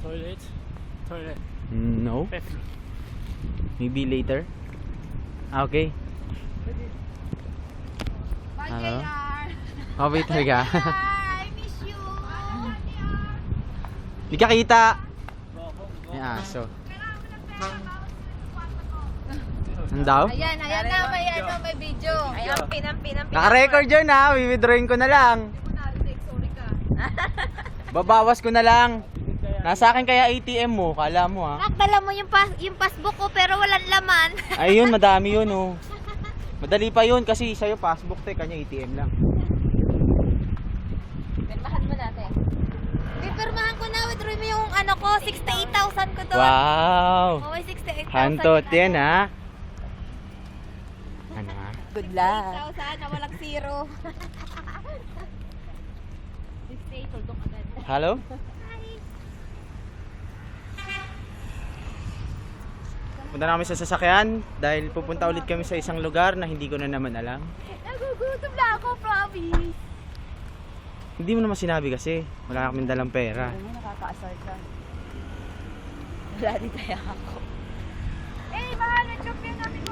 Toilet. Toilet. No. Bathroom. Maybe later. Ah, okay. Bye, Hello? JR. Oh, wait talaga. I miss you. Hindi ka kita. May aso. Ang daw? Ayan na, may video. Ayan, pinam. Naka-record yun ha. Withdrawing ko na lang. Sorry ka. Babawas ko na lang. Nasa akin kaya ATM mo. Kala mo ha. Nakdala mo yung passbook ko pero walang laman. Ayun, madami yun oh. Madali pa yun kasi sa'yo passbook to, kanya ATM lang. Pirmahan mo natin. Pipirmahan ko na, withdraw mo yung ano ko, 68,000 ko doon. Wow! Oh, may 68,000. Hantot yan ha. Ano ha? Good luck. 68,000 na walang zero. 68, tuldok agad. Hello? Punta na kami sa sasakyan dahil pupunta ulit kami sa isang lugar na hindi ko na naman alam. Nagugutom na ako, promise. Hindi mo naman sinabi kasi wala kaming dalang pera. Ano mo, nakakaasar ka. Wala din kaya ako. Eh, mahal na champion namin ko.